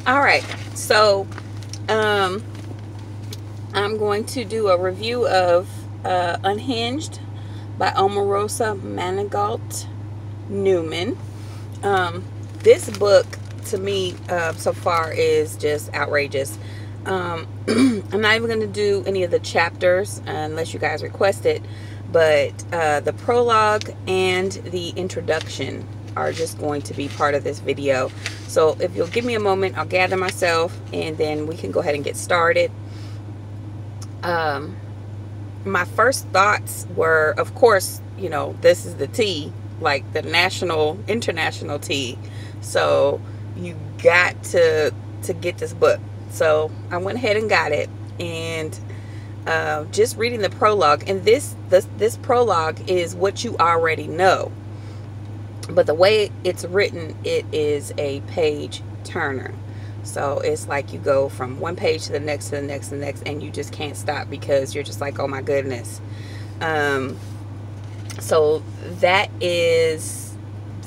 All right, so I'm going to do a review of Unhinged by Omarosa Manigault Newman. This book, to me, so far is just outrageous. I'm not even going to do any of the chapters unless you guys request it, but the prologue and the introduction are just going to be part of this video. So if you'll give me a moment, I'll gather myself and then we can go ahead and get started. My first thoughts were, of course, you know, this is the tea, like the international tea. So you got to get this book. So I went ahead and got it, and just reading the prologue, and this prologue is what you already know, but the way it's written, it is a page turner. So it's like you go from one page to the next, to the next, to the next, and you just can't stop because you're just like, oh my goodness. So this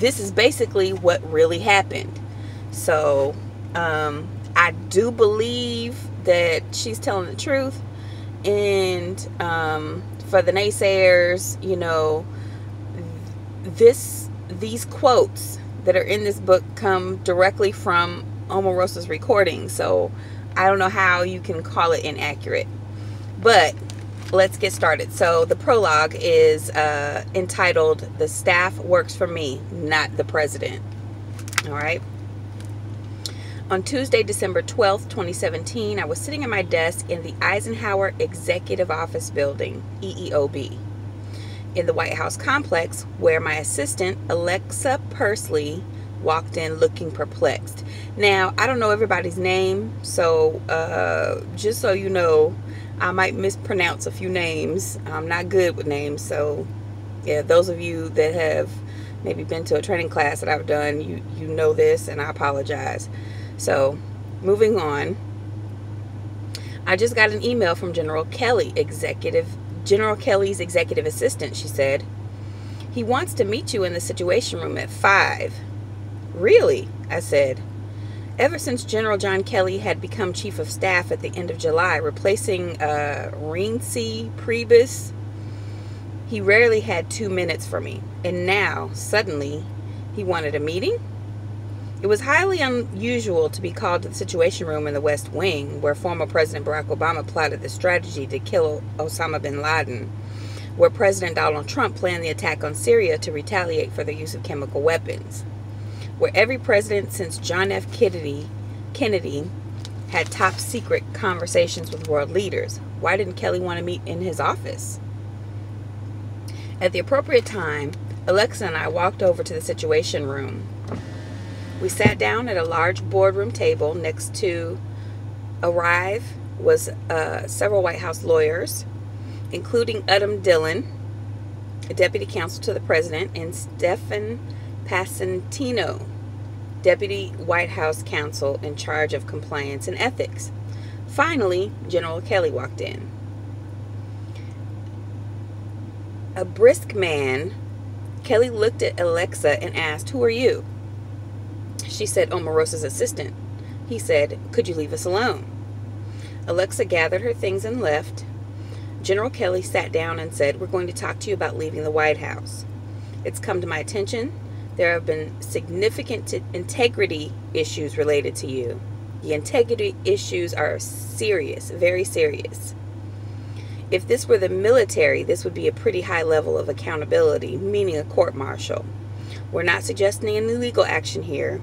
is basically what really happened. So I do believe that she's telling the truth, and for the naysayers, you know, these quotes that are in this book come directly from Omarosa's recording, so I don't know how you can call it inaccurate. But let's get started. So the prologue is entitled "The Staff Works for Me, Not the President." All right. On Tuesday, December 12th, 2017, I was sitting at my desk in the Eisenhower Executive Office Building, EEOB, in the White House complex, where my assistant, Alexa Pursley, walked in looking perplexed. Now, I don't know everybody's name, so just so you know, I might mispronounce a few names. I'm not good with names, so yeah, those of you that have maybe been to a training class that I've done, you know this, and I apologize. So, moving on. I just got an email from General Kelly's executive assistant, she said. He wants to meet you in the Situation Room at 5. Really? I said. Ever since General John Kelly had become Chief of Staff at the end of July, replacing Reince Priebus, he rarely had 2 minutes for me. And now, suddenly, he wanted a meeting? It was highly unusual to be called to the Situation Room in the West Wing, where former President Barack Obama plotted the strategy to kill Osama bin Laden, where President Donald Trump planned the attack on Syria to retaliate for the use of chemical weapons, where every president since John F. Kennedy had top-secret conversations with world leaders. Why didn't Kelly want to meet in his office? At the appropriate time, Alexa and I walked over to the Situation Room. We sat down at a large boardroom table. Next to arrive was several White House lawyers, including Udom Dillon, a deputy counsel to the president, and Stephen Passantino, deputy White House counsel in charge of compliance and ethics. Finally, General Kelly walked in. A brisk man, Kelly looked at Alexa and asked, "Who are you?" She said, "Omarosa's assistant." He said, "Could you leave us alone?" Alexa gathered her things and left. General Kelly sat down and said, "We're going to talk to you about leaving the White House. It's come to my attention there have been significant integrity issues related to you. The integrity issues are serious, very serious. If this were the military, this would be a pretty high level of accountability, meaning a court-martial. We're not suggesting any legal action here.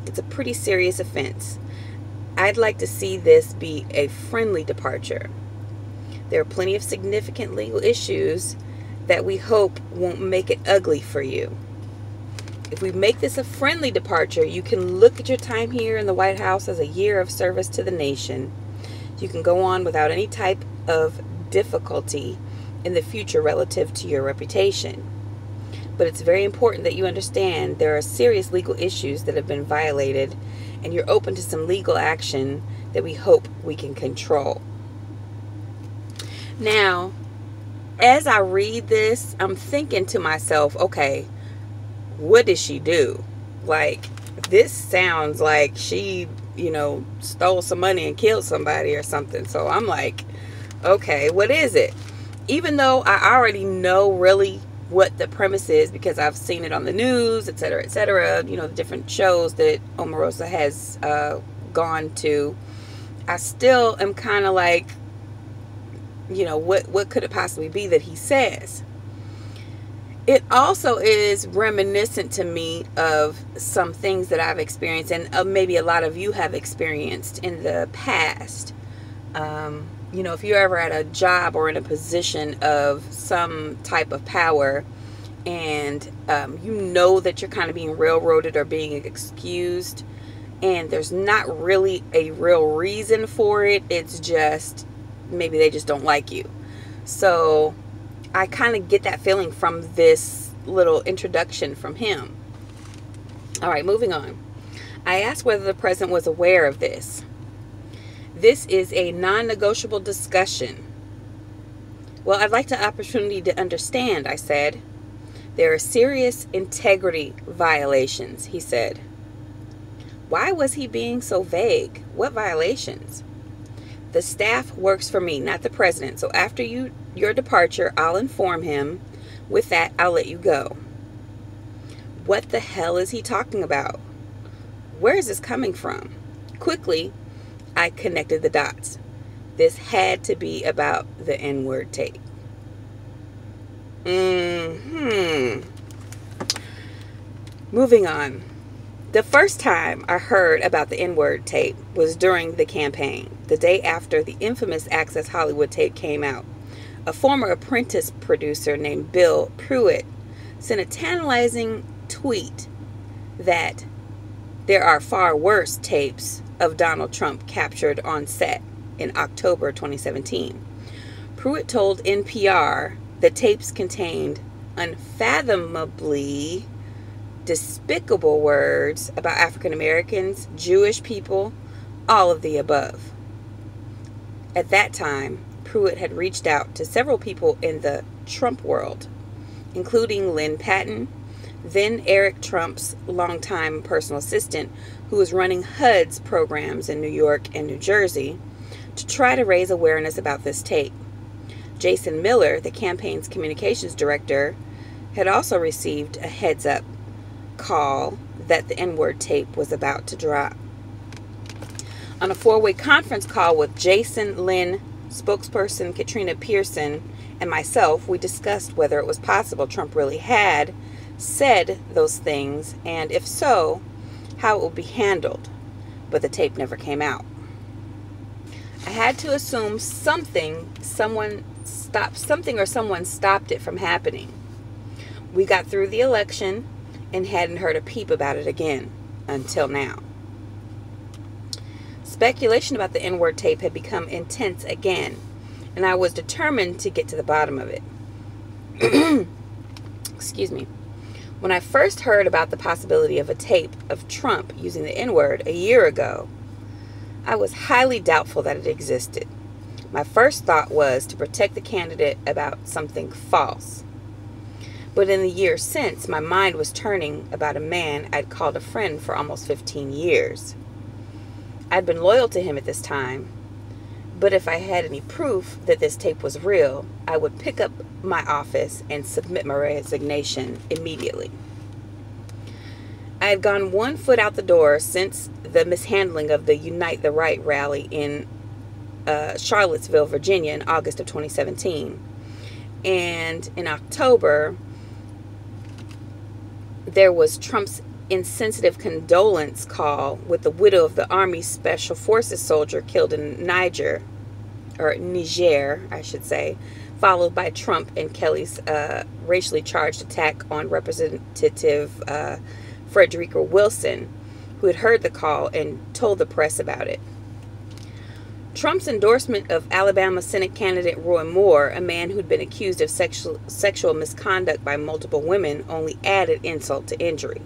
It's a pretty serious offense. I'd like to see this be a friendly departure. There are plenty of significant legal issues that we hope won't make it ugly for you. If we make this a friendly departure, you can look at your time here in the White House as a year of service to the nation. You can go on without any type of difficulty in the future relative to your reputation. But it's very important that you understand there are serious legal issues that have been violated, and you're open to some legal action that we hope we can control." Now, as I read this, I'm thinking to myself, okay, what did she do? Like, this sounds like she, you know, stole some money and killed somebody or something. So I'm like, okay, what is it? Even though I already know really what the premise is because I've seen it on the news, etc., you know, the different shows that Omarosa has gone to, I still am kind of like, you know, what could it possibly be that he says? It also is reminiscent to me of some things that I've experienced, and maybe a lot of you have experienced in the past. You know, if you're ever at a job or in a position of some type of power, and you know that you're kind of being railroaded or being excused, and there's not really a real reason for it. It's just maybe they just don't like you. So I kind of get that feeling from this little introduction from him. All right, moving on. I asked whether the president was aware of this. This is a non-negotiable discussion. Well, I'd like the opportunity to understand, I said. There are serious integrity violations, he said. Why was he being so vague? What violations? The staff works for me, not the president. So after your departure, I'll inform him. With that, I'll let you go. What the hell is he talking about? Where is this coming from? Quickly, I connected the dots. This had to be about the N-word tape. Moving on. The first time I heard about the N-word tape was during the campaign, the day after the infamous Access Hollywood tape came out. A former apprentice producer named Bill Pruitt sent a tantalizing tweet that there are far worse tapes of Donald Trump captured on set in October 2017. Pruitt told NPR the tapes contained unfathomably despicable words about African Americans, Jewish people, all of the above. At that time, Pruitt had reached out to several people in the Trump world, including Lynn Patton, then Eric Trump's longtime personal assistant, who was running HUD's programs in New York and New Jersey, to try to raise awareness about this tape. Jason Miller, the campaign's communications director, had also received a heads-up call that the N-word tape was about to drop. On a four-way conference call with Jason, Lynn, spokesperson Katrina Pearson, and myself, we discussed whether it was possible Trump really had said those things, and if so, how it would be handled. But the tape never came out. I had to assume someone stopped it from happening. We got through the election and hadn't heard a peep about it again until now. Speculation about the N-word tape had become intense again, and I was determined to get to the bottom of it. Excuse me. When I first heard about the possibility of a tape of Trump using the N-word a year ago, I was highly doubtful that it existed. My first thought was to protect the candidate about something false. But in the years since, my mind was turning about a man I'd called a friend for almost 15 years. I'd been loyal to him at this time, but if I had any proof that this tape was real, I would pick up my office and submit my resignation immediately. I had gone one foot out the door since the mishandling of the Unite the Right rally in Charlottesville, Virginia in August of 2017. And in October, there was Trump's insensitive condolence call with the widow of the Army Special Forces soldier killed in Niger, I should say, followed by Trump and Kelly's racially charged attack on Representative Frederica Wilson, who had heard the call and told the press about it. Trump's endorsement of Alabama Senate candidate Roy Moore, a man who'd been accused of sexual misconduct by multiple women, only added insult to injury.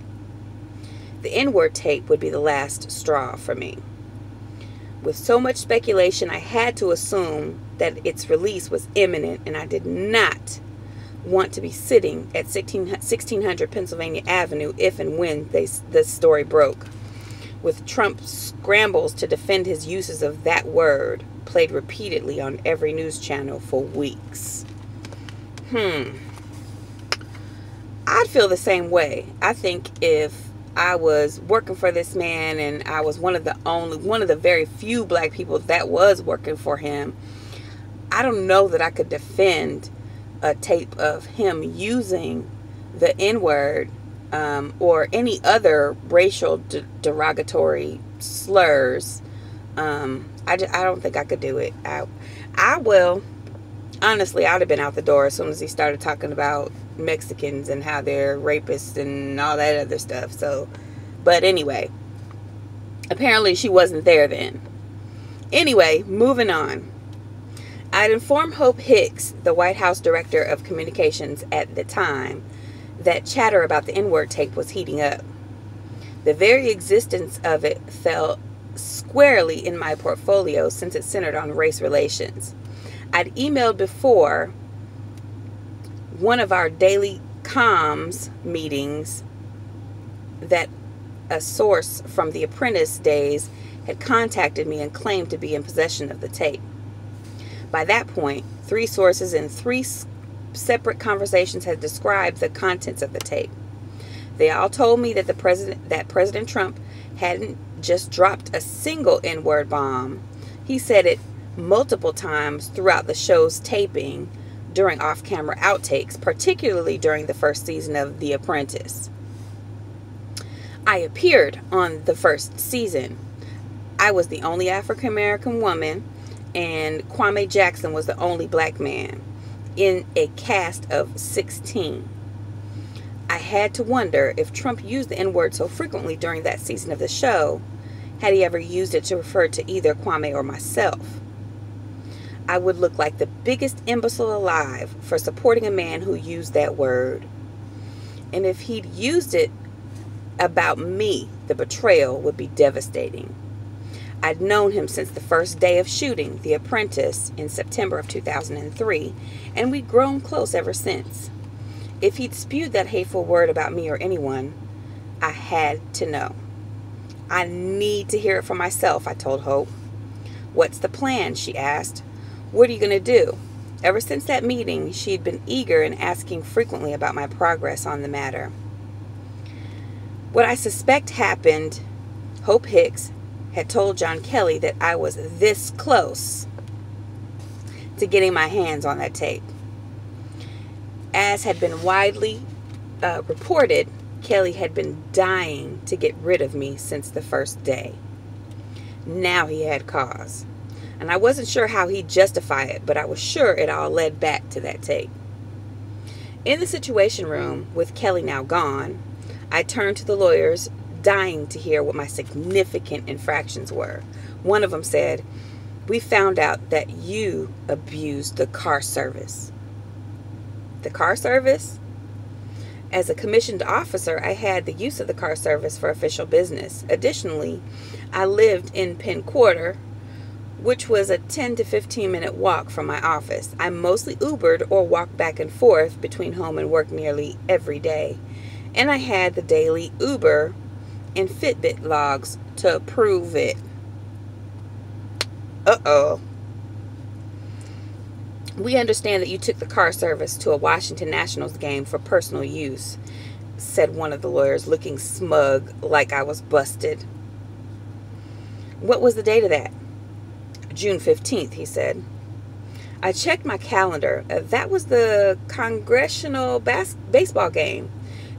The N-word tape would be the last straw for me. With so much speculation, I had to assume that its release was imminent, and I did not want to be sitting at 1600 Pennsylvania Avenue if and when this story broke, with Trump scrambles to defend his uses of that word played repeatedly on every news channel for weeks. I'd feel the same way. I think if I was working for this man and I was one of the very few black people that was working for him, I don't know that I could defend a tape of him using the N-word or any other racial derogatory slurs. I don't think I could do it. I will. Honestly, I'd have been out the door as soon as he started talking about Mexicans and how they're rapists and all that other stuff. So, but anyway, apparently she wasn't there then. Anyway, moving on. I'd informed Hope Hicks, the White House Director of Communications at the time, that chatter about the N-word tape was heating up. The very existence of it fell squarely in my portfolio since it centered on race relations. I'd emailed before one of our daily comms meetings that a source from The Apprentice days had contacted me and claimed to be in possession of the tape. By that point, 3 sources in 3 separate conversations had described the contents of the tape. They all told me that President Trump hadn't just dropped a single N-word bomb. He said it multiple times throughout the show's taping during off-camera outtakes, particularly during the first season of The Apprentice. I appeared on the first season. I was the only African-American woman, and Kwame Jackson was the only black man in a cast of 16. I had to wonder if Trump used the N-word so frequently during that season of the show, had he ever used it to refer to either Kwame or myself. I would look like the biggest imbecile alive for supporting a man who used that word. And if he'd used it about me, the betrayal would be devastating. I'd known him since the first day of shooting The Apprentice in September of 2003, and we'd grown close ever since. If he'd spewed that hateful word about me or anyone, I had to know. I need to hear it for myself, I told Hope. What's the plan? She asked. What are you going to do? Ever since that meeting, she'd been eager and asking frequently about my progress on the matter. What I suspect happened, Hope Hicks had told John Kelly that I was this close to getting my hands on that tape. As had been widely reported, Kelly had been dying to get rid of me since the first day. Now he had cause. And I wasn't sure how he'd justify it, but I was sure it all led back to that tape. In the Situation Room, with Kelly now gone, I turned to the lawyers, dying to hear what my significant infractions were. One of them said, "We found out that you abused the car service." The car service? As a commissioned officer, I had the use of the car service for official business. Additionally, I lived in Penn Quarter, which was a 10 to 15 minute walk from my office. I mostly Ubered or walked back and forth between home and work nearly every day. And I had the daily Uber and Fitbit logs to prove it. Uh-oh. We understand that you took the car service to a Washington Nationals game for personal use, said one of the lawyers, looking smug like I was busted. What was the date of that? June 15th, he said. I checked my calendar. That was the congressional baseball game.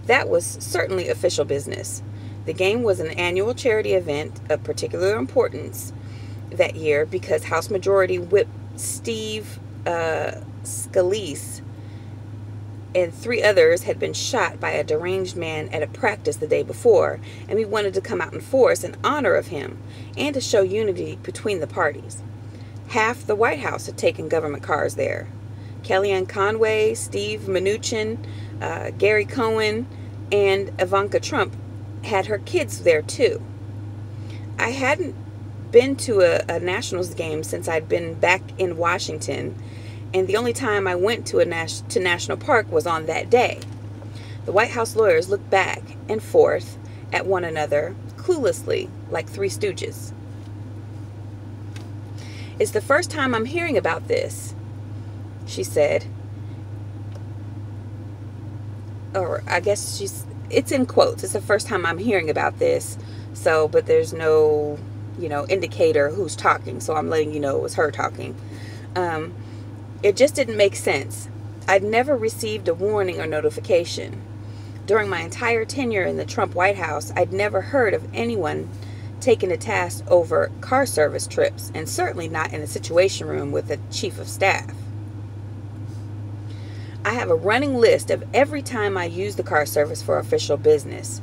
That was certainly official business. The game was an annual charity event of particular importance that year because House Majority Whip Steve Scalise and 3 others had been shot by a deranged man at a practice the day before, and we wanted to come out in force in honor of him and to show unity between the parties. Half the White House had taken government cars there. Kellyanne Conway, Steve Mnuchin, Gary Cohen, and Ivanka Trump had her kids there too. I hadn't been to a Nationals game since I'd been back in Washington, and the only time I went to National Park was on that day. The White House lawyers looked back and forth at one another, cluelessly, like three stooges. It's the first time I'm hearing about this, she said. Or I guess it's in quotes. It's the first time I'm hearing about this. So, but there's no, indicator who's talking. So I'm letting you know it was her talking. It just didn't make sense. I'd never received a warning or notification. During my entire tenure in the Trump White House, I'd never heard of anyone taken to task over car service trips, and certainly not in a situation room with the chief of staff. I have a running list of every time I use the car service for official business.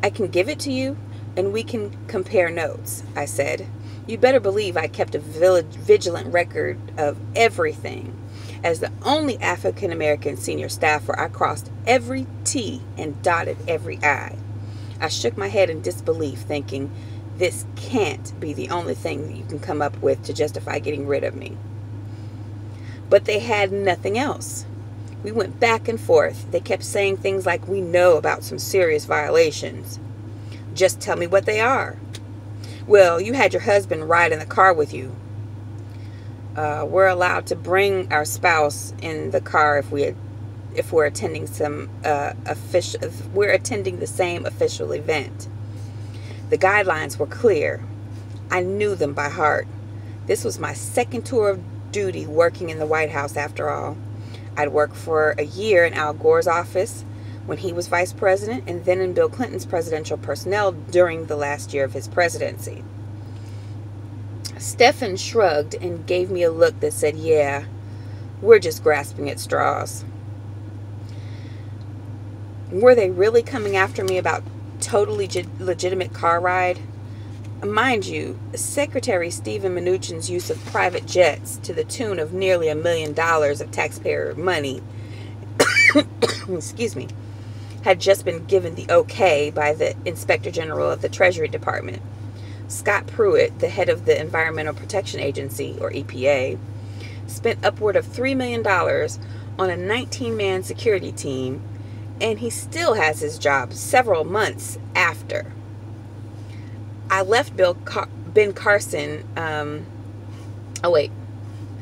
I can give it to you, and we can compare notes, I said. You better believe I kept a vigilant record of everything. As the only African-American senior staffer, I crossed every T and dotted every I. I shook my head in disbelief, thinking, this can't be the only thing that you can come up with to justify getting rid of me. But they had nothing else. We went back and forth. They kept saying things like, we know about some serious violations. Just tell me what they are. Well, you had your husband ride in the car with you. We're allowed to bring our spouse in the car if we're attending if we're attending the same official event. The guidelines were clear. I knew them by heart. This was my second tour of duty working in the White House after all. I'd worked for a year in Al Gore's office when he was vice president, and then in Bill Clinton's presidential personnel during the last year of his presidency. Stephen shrugged and gave me a look that said, yeah, we're just grasping at straws. Were they really coming after me about totally legitimate car ride? Mind you, Secretary Steven Mnuchin's use of private jets to the tune of nearly $1 million of taxpayer money excuse me, had just been given the okay by the Inspector General of the Treasury Department. Scott Pruitt, the head of the Environmental Protection Agency, or EPA, spent upward of $3 million on a 19-man security team, and he still has his job several months after. I left Ben Carson,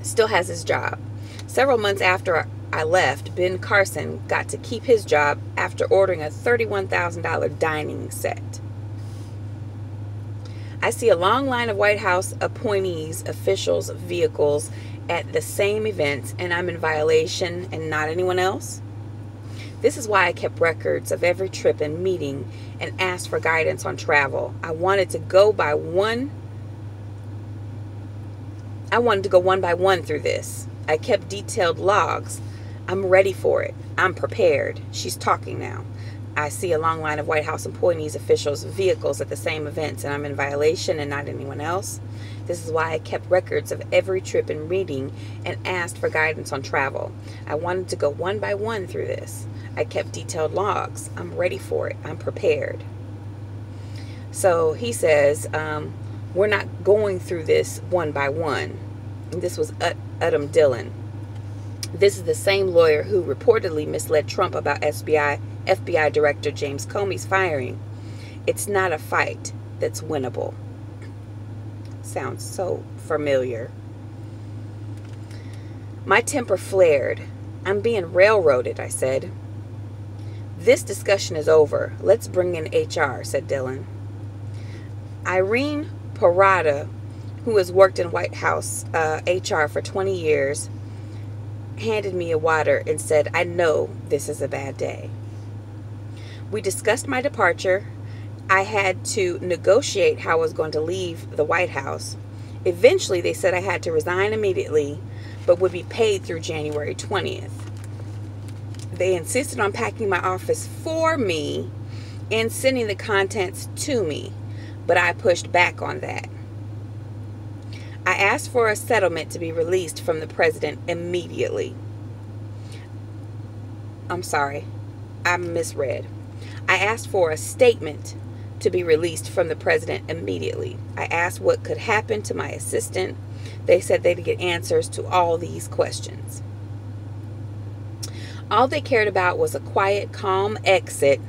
still has his job. Several months after I left, Ben Carson got to keep his job after ordering a $31,000 dining set. I see a long line of White House appointees, officials, vehicles at the same events, and I'm in violation and not anyone else. This is why I kept records of every trip and meeting and asked for guidance on travel. I wanted to go one by one through this. I kept detailed logs. I'm ready for it. I'm prepared. She's talking now. I see a long line of White House appointees, officials, vehicles at the same events, and I'm in violation and not anyone else. This is why I kept records of every trip and meeting and asked for guidance on travel. I wanted to go one by one through this. I kept detailed logs. I'm ready for it. I'm prepared. So he says, we're not going through this one by one. And this was Udom Dillon. This is the same lawyer who reportedly misled Trump about FBI Director James Comey's firing. It's not a fight that's winnable. Sounds so familiar. My temper flared. I'm being railroaded, I said. This discussion is over. Let's bring in HR, said Dillon. Irene Parada, who has worked in White House HR for 20 years, handed me a water and said, I know this is a bad day. We discussed my departure. I had to negotiate how I was going to leave the White House. Eventually, they said I had to resign immediately, but would be paid through January 20th. They insisted on packing my office for me and sending the contents to me, but I pushed back on that. I asked for a settlement to be released from the president immediately. I'm sorry, I misread. I asked for a statement to be released from the president immediately. I asked what could happen to my assistant. They said they'd get answers to all these questions. All they cared about was a quiet, calm exit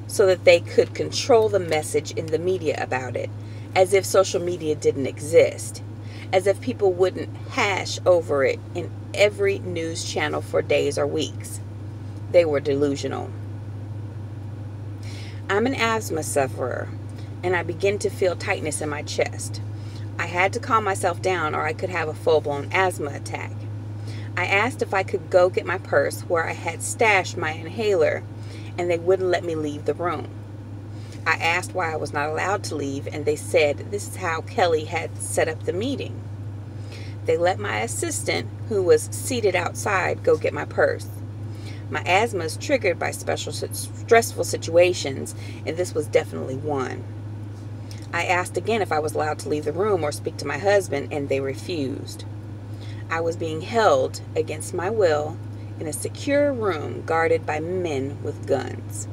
so that they could control the message in the media about it, as if social media didn't exist, as if people wouldn't hash over it in every news channel for days or weeks. They were delusional. I'm an asthma sufferer, and I begin to feel tightness in my chest. I had to calm myself down or I could have a full-blown asthma attack. I asked if I could go get my purse where I had stashed my inhaler, and they wouldn't let me leave the room. I asked why I was not allowed to leave, and they said this is how Kelly had set up the meeting. They let my assistant, who was seated outside, go get my purse. My asthma is triggered by stressful situations, and this was definitely one. I asked again if I was allowed to leave the room or speak to my husband, and they refused. I was being held against my will in a secure room guarded by men with guns.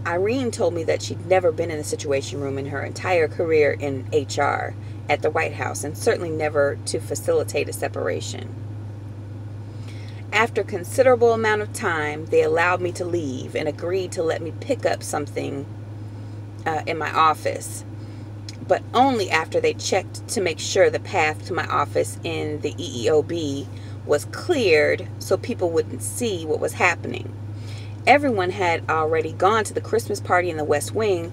Irene told me that she'd never been in a situation room in her entire career in HR at the White House, and certainly never to facilitate a separation. After a considerable amount of time, they allowed me to leave and agreed to let me pick up something in my office, but only after they checked to make sure the path to my office in the EEOB was cleared so people wouldn't see what was happening. Everyone had already gone to the Christmas party in the West Wing,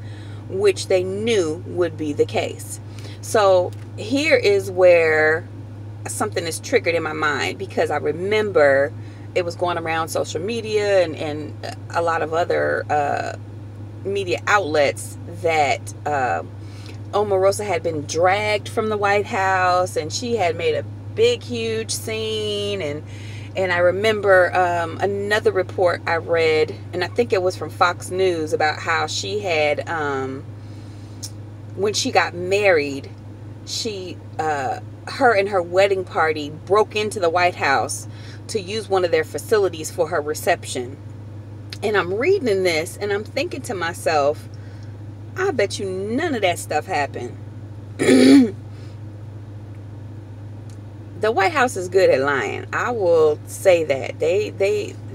which they knew would be the case. So here is where something is triggered in my mind, because I remember it was going around social media and a lot of other media outlets that Omarosa had been dragged from the White House, and she had made a big, huge scene. And I remember another report I read, and I think it was from Fox News, about how she had, when she got married, her and her wedding party broke into the White House to use one of their facilities for her reception. And I'm reading this and I'm thinking to myself, I bet you none of that stuff happened. The White House is good at lying. I will say that.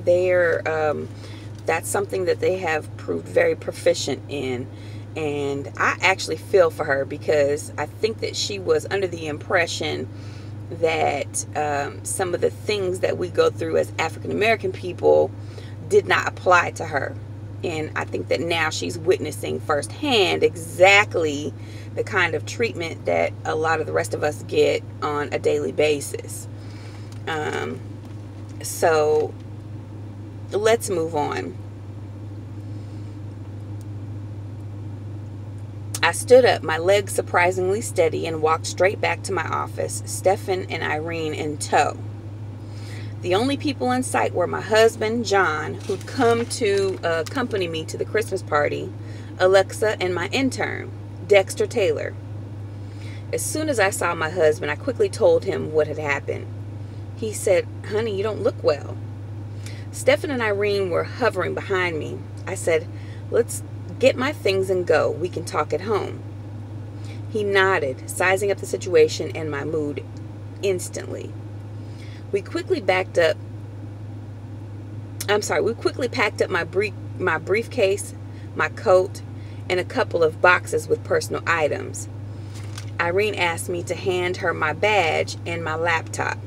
They're that's something that they have proved very proficient in. And I actually feel for her, because I think that she was under the impression that some of the things that we go through as African American people did not apply to her. And I think that now she's witnessing firsthand exactly the kind of treatment that a lot of the rest of us get on a daily basis. So let's move on. I stood up, my legs surprisingly steady, and walked straight back to my office, Stefan and Irene in tow. The only people in sight were my husband, John, who'd come to accompany me to the Christmas party, Alexa, and my intern, Dexter Taylor. As soon as I saw my husband, I quickly told him what had happened. He said, "Honey, you don't look well." Stefan and Irene were hovering behind me. I said, "Let's get my things and go. We can talk at home." He nodded, sizing up the situation and my mood instantly. We quickly packed up my briefcase, my coat, and a couple of boxes with personal items. Irene asked me to hand her my badge and my laptop.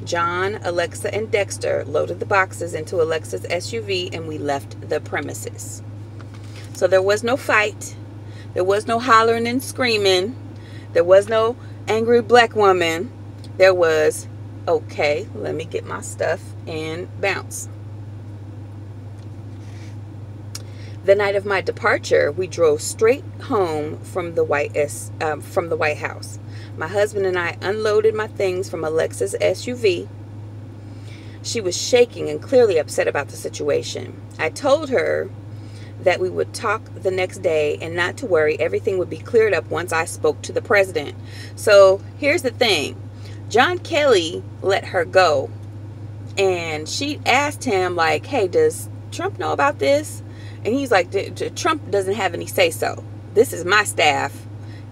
John, Alexa, and Dexter loaded the boxes into Alexa's SUV, and we left the premises. So there was no fight. There was no hollering and screaming. There was no angry black woman. There was, okay, let me get my stuff and bounce. The night of my departure, we drove straight home from the White House. My husband and I unloaded my things from Alexa's SUV. She was shaking and clearly upset about the situation. I told her that we would talk the next day and not to worry, everything would be cleared up once I spoke to the president. So here's the thing. John Kelly let her go, and she asked him, like, hey, does Trump know about this? And he's like, Trump doesn't have any say-so. This is my staff.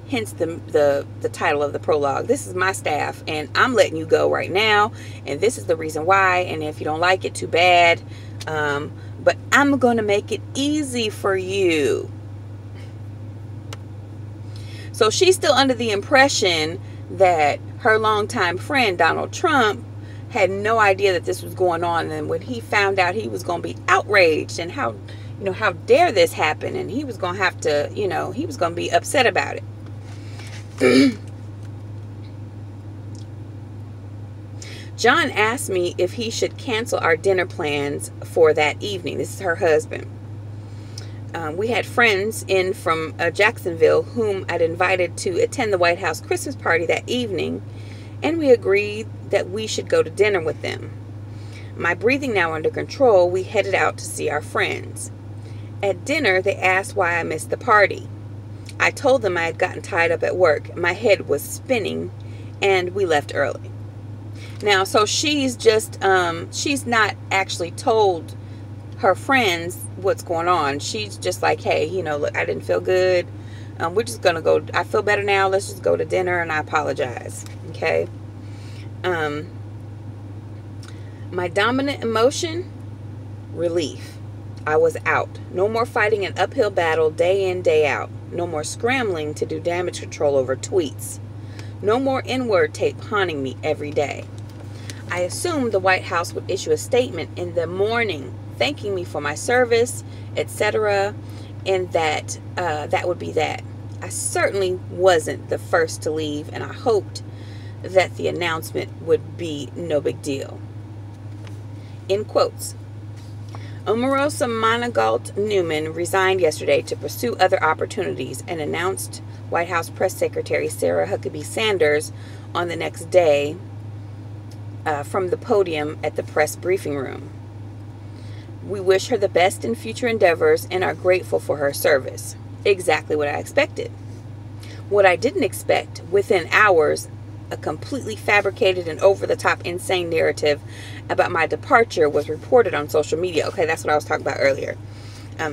hence the title of the prologue. This is my staff, and I'm letting you go right now, and this is the reason why, and if you don't like it, too bad, but I'm gonna make it easy for you. So she's still under the impression that her longtime friend Donald Trump had no idea that this was going on, and when he found out, he was going to be outraged, and how dare this happen, and he was going to have to, he was going to be upset about it. John asked me if he should cancel our dinner plans for that evening. This is her husband. We had friends in from Jacksonville whom I'd invited to attend the White House Christmas party that evening, and we agreed that we should go to dinner with them. My breathing now under control, we headed out to see our friends. At dinner, they asked why I missed the party. I told them I had gotten tied up at work. My head was spinning, and we left early. Now, so she's just, she's not actually told her friends what's going on. She's just like, hey, look, I didn't feel good. We're just going to go. I feel better now. Let's just go to dinner, and I apologize. Okay. My dominant emotion, relief. I was out. No more fighting an uphill battle day in, day out. No more scrambling to do damage control over tweets. No more N-word tape haunting me every day. I assumed the White House would issue a statement in the morning thanking me for my service, etc., and that that would be that. I certainly wasn't the first to leave, and I hoped that the announcement would be no big deal. In quotes, Omarosa Manigault Newman resigned yesterday to pursue other opportunities, and announced White House Press Secretary Sarah Huckabee Sanders on the next day from the podium at the press briefing room. We wish her the best in future endeavors and are grateful for her service. Exactly what I expected. What I didn't expect, within hours, a completely fabricated and over-the-top insane narrative about my departure was reported on social media. Okay, that's what I was talking about earlier.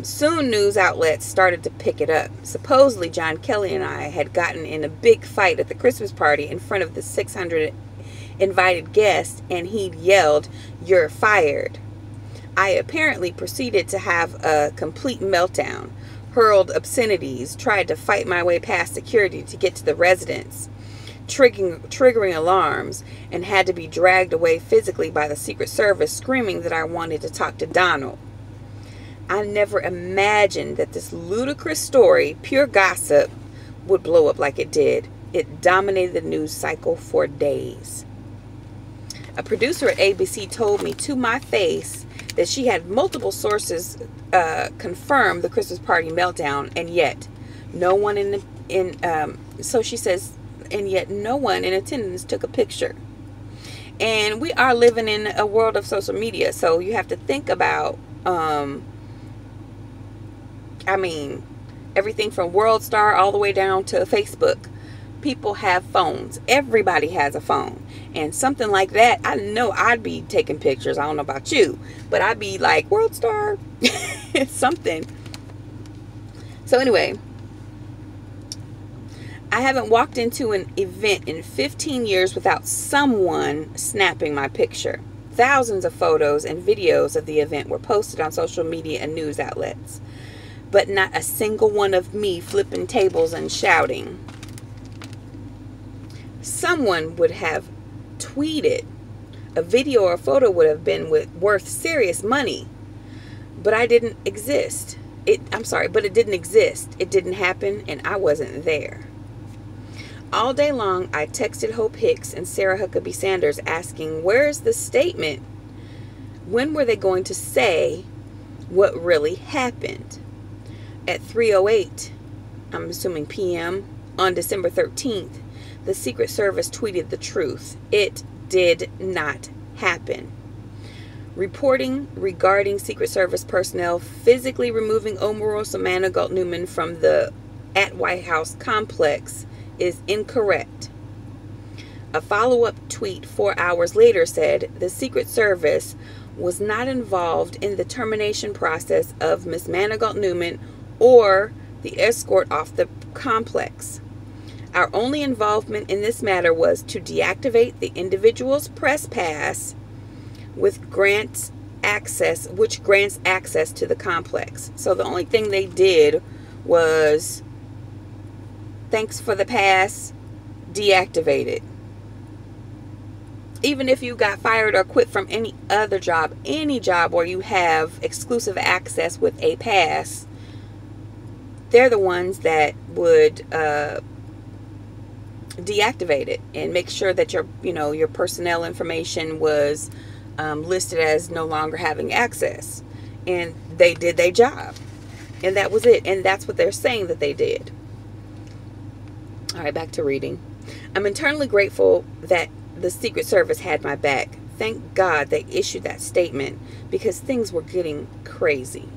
Soon news outlets started to pick it up. Supposedly, John Kelly and I had gotten in a big fight at the Christmas party in front of the 600 invited guests, and he'd yelled, "You're fired." I apparently proceeded to have a complete meltdown, hurled obscenities, tried to fight my way past security to get to the residence, triggering alarms, and had to be dragged away physically by the Secret Service, screaming that I wanted to talk to Donald. I never imagined that this ludicrous story, pure gossip, would blow up like it did. It dominated the news cycle for days. A producer at ABC told me to my face that she had multiple sources confirm the Christmas party meltdown, and yet no one so she says, and yet no one in attendance took a picture. And we are living in a world of social media, so you have to think about everything from World Star all the way down to Facebook. People have phones. Everybody has a phone. And something like that, I know I'd be taking pictures. I don't know about you, but I'd be like, World Star, something. So anyway, I haven't walked into an event in 15 years without someone snapping my picture. Thousands of photos and videos of the event were posted on social media and news outlets, but not a single one of me flipping tables and shouting. Someone would have tweeted. A video or a photo would have been worth serious money, but I didn't exist. But it didn't exist. It didn't happen, and I wasn't there. All day long, I texted Hope Hicks and Sarah Huckabee Sanders asking, where's the statement? When were they going to say what really happened? At 3:08, I'm assuming p.m., on December 13th, the Secret Service tweeted the truth. It did not happen. Reporting regarding Secret Service personnel physically removing Omarosa Manigault Newman from the White House complex is incorrect. A follow-up tweet 4 hours later said the Secret Service was not involved in the termination process of Ms. Manigault Newman or the escort off the complex. Our only involvement in this matter was to deactivate the individual's press pass which grants access to the complex. So the only thing they did was, thanks for the pass, deactivate it. Even if you got fired or quit from any other job, any job where you have exclusive access with a pass, they're the ones that would deactivate it and make sure that your personnel information was listed as no longer having access. And they did their job, and that was it. And that's what they're saying that they did. All right, back to reading. I'm eternally grateful that the Secret Service had my back. Thank God they issued that statement, because things were getting crazy.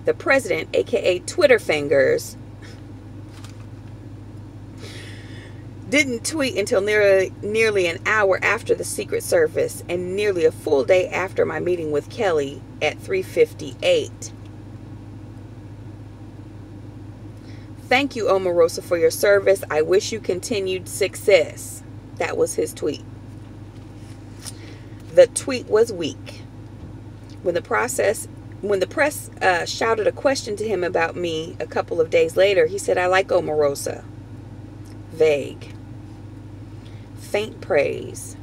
The president, aka Twitter Fingers, didn't tweet until nearly an hour after the Secret Service, and nearly a full day after my meeting with Kelly at 3:58. Thank you, Omarosa, for your service. I wish you continued success. That was his tweet. The tweet was weak. When the press shouted a question to him about me a couple of days later, he said, "I like Omarosa." Vague. Faint praise.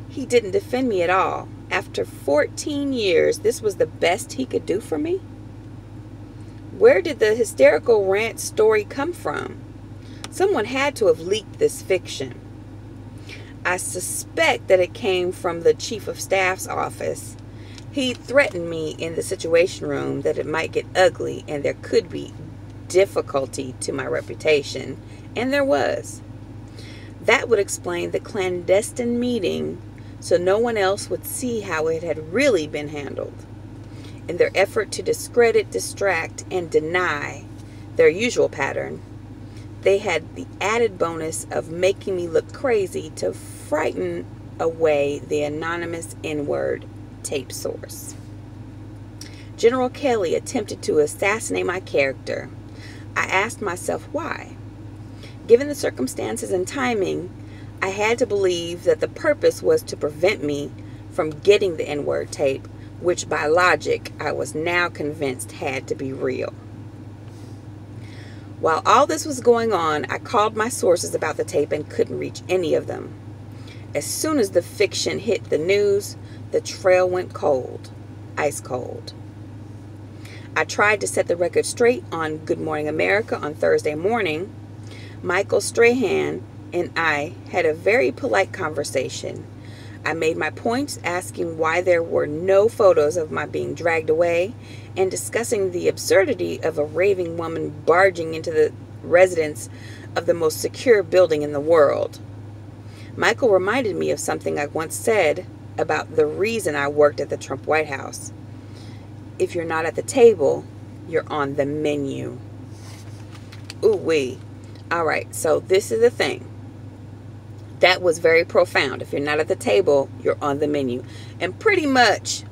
He didn't defend me at all. After 14 years, this was the best he could do for me? Where did the hysterical rant story come from? Someone had to have leaked this fiction. I suspect that it came from the Chief of Staff's office. He threatened me in the Situation Room that it might get ugly and there could be difficulty to my reputation. And there was. That would explain the clandestine meeting, so no one else would see how it had really been handled. In their effort to discredit, distract, and deny their usual pattern, they had the added bonus of making me look crazy to frighten away the anonymous N-word tape source. General Kelly attempted to assassinate my character. I asked myself why. Given the circumstances and timing, I had to believe that the purpose was to prevent me from getting the N-word tape, which by logic I was now convinced had to be real. While all this was going on, I called my sources about the tape and couldn't reach any of them. As soon as the fiction hit the news, the trail went cold, ice cold. I tried to set the record straight on Good Morning America on Thursday morning. Michael Strahan and I had a very polite conversation. I made my points, asking why there were no photos of my being dragged away, and discussing the absurdity of a raving woman barging into the residence of the most secure building in the world. Michael reminded me of something I once said about the reason I worked at the Trump White House. If you're not at the table, you're on the menu. Ooh-wee. All right, so this is the thing. That was very profound. If you're not at the table, you're on the menu. And pretty much